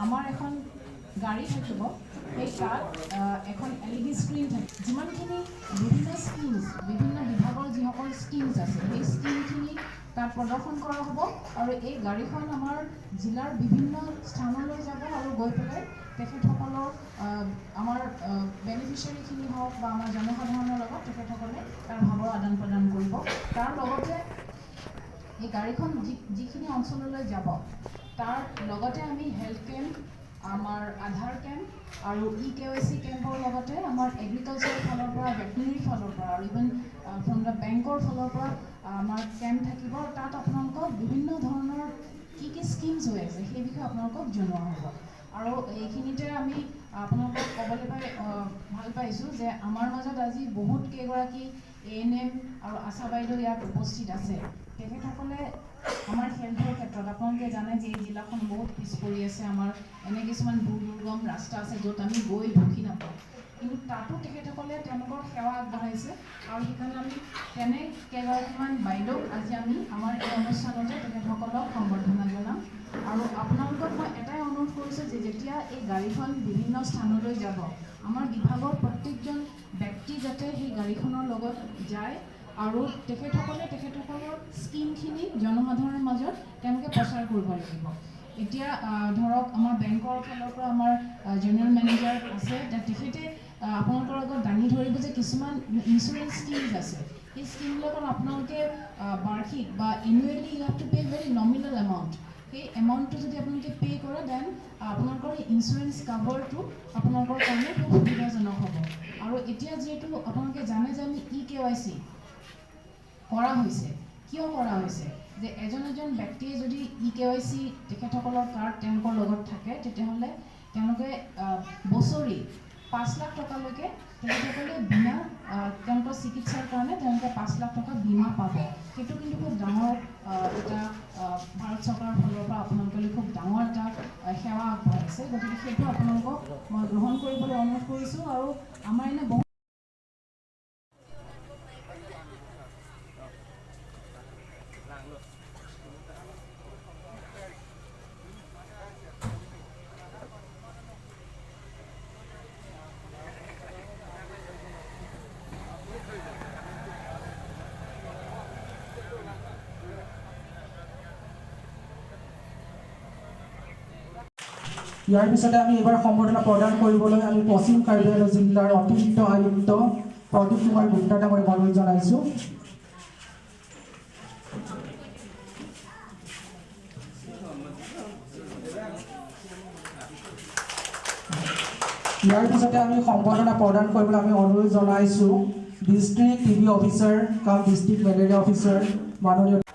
আমাৰ এখন গাড়ী থাকিব সেই তাত এখন LED স্ক্ৰীন থাকে যিমানখিনি বিভিন্ন স্কিমছ বিভিন্ন বিভাগৰ যিসকল স্কিমছ আছে সেই স্কিমখিনি তাত প্ৰদৰ্শন কৰা হ'ব আৰু এই গাড়ীখন আমাৰ জিলাৰ বিভিন্ন স্থানলৈ যাব আৰু গৈ পেলাই তেখেতসকলৰ আমাৰ বেনিফিচিয়াৰীখিনি হওক বা আমাৰ জনসাধাৰণৰ লগত তেখেতসকলে তাৰ ভাৱৰ আদান প্ৰদান কৰিব তাৰ লগতে এই গাড়ীখন যিখিনি অঞ্চললৈ যাব তাৰ লগতে আমি হেল্থ কেম্প আমাৰ আধাৰ কেম্প আৰু EKYC কেম্পৰ লগতে আমাৰ এগ্ৰিকালচাৰৰ ফালৰ পৰা ভেটেনেৰী ফালৰ পৰা আৰু ইভেন ফ্ৰম দ্য বেংকৰ ফালৰ পৰা আমাৰ কেম্প থাকিব তাত আপোনালোকক বিভিন্ন ধৰণৰ কি স্কিমছ হৈ আছে সেই বিষয়ে আপোনালোকক জনোৱা হ'ব আৰু এইখিনিতে আমি আপোনালোকক ক'বলৈ পাই ভাল পাইছোঁ যে আমাৰ মাজত আজি বহুত কেইগৰাকী ANM আৰু আশা বাইদেউ ইয়াত উপস্থিত আছে তেখেতসকলে আমাৰ হেল্থৰ ক্ষেত্ৰত আপোনালোকে জানে যে এই জিলাখন বহুত পিছ পৰি আছে আমাৰ এনে কিছুমান দুৰ্গম ৰাস্তা আছে য'ত আমি গৈ ঢুকি নাপাওঁ কিন্তু তাতো তেখেতসকলে তেওঁলোকৰ সেৱা আগবঢ়াইছে আৰু সেইকাৰণে আমি তেনে কেইগৰাকীমান বাইদেউক আজি আমি আমাৰ এই অনুষ্ঠানতে তেখেতসকলক সম্বৰ্ধনা জনাম আৰু আপোনালোকক মই এটাই অনুৰোধ কৰিছোঁ যে যেতিয়া এই গাড়ীখন বিভিন্ন স্থানলৈ যাব আমাৰ বিভাগৰ প্ৰত্যেকজন ব্যক্তি যাতে সেই গাড়ীখনৰ লগত যায় আৰু তেখেতসকলে তেখেতসকলৰ স্কিমখিনি জনসাধাৰণৰ মাজত তেওঁলোকে প্ৰচাৰ কৰিব লাগিব এতিয়া ধৰক আমাৰ বেংকৰ ফালৰ পৰা আমাৰ জেনেৰেল মেনেজাৰ আছে তেখেতে আপোনালোকৰ আগত দাঙি ধৰিব যে কিছুমান ইঞ্চুৰেঞ্চ স্কিমছ আছে সেই স্কিমবিলাকত আপোনালোকে বাৰ্ষিক বা annually you have to pay' very nominal amount সেই এমাউণ্টটো যদি আপোনালোকে পে' কৰে দেন আপোনালোকৰ ইঞ্চুৰেঞ্চ কাভাৰটো আপোনালোকৰ কাৰণে খুব সুবিধাজনক হ'ব আৰু এতিয়া যিহেতু আপোনালোকে জানে যে আমি EKYC কৰা হৈছে কিয় কৰা হৈছে যে এজন ব্যক্তিয়ে যদি EKYC তেখেতসকলৰ কাৰ্ড তেওঁলোকৰ লগত থাকে তেতিয়াহ'লে তেওঁলোকে বছৰি 5 লাখ টকালৈকে তেখেতসকলে বীমা তেওঁলোকৰ চিকিৎসাৰ কাৰণে তেওঁলোকে 5 লাখ টকা বীমা পাব সেইটো কিন্তু খুব ডাঙৰ এটা ভাৰত চৰকাৰৰ ফালৰ পৰা আপোনালোকে খুব ডাঙৰ এটা সেৱা আগবঢ়াইছে গতিকে সেইটো আপোনালোকক মই গ্ৰহণ কৰিবলৈ অনুৰোধ কৰিছোঁ আৰু আমাৰ এনে বহুত ইয়াৰ পিছতে আমি এইবাৰ সম্বৰ্ধনা প্ৰদান কৰিবলৈ আমি পশ্চিম কাৰ্বি আংলং জিলাৰ অতিৰিক্ত আয়ুক্ত প্ৰদীপ কুমাৰ গুপ্তা ডাঙৰীক অনুৰোধ জনাইছোঁ ইয়াৰ পিছতে আমি সম্বৰ্ধনা প্ৰদান কৰিবলৈ আমি অনুৰোধ জনাইছোঁ ডিষ্ট্ৰিক্ট TB অফিচাৰ কাম ডিষ্ট্ৰিক্ট মেলেৰিয়া অফিচাৰ মাননীয়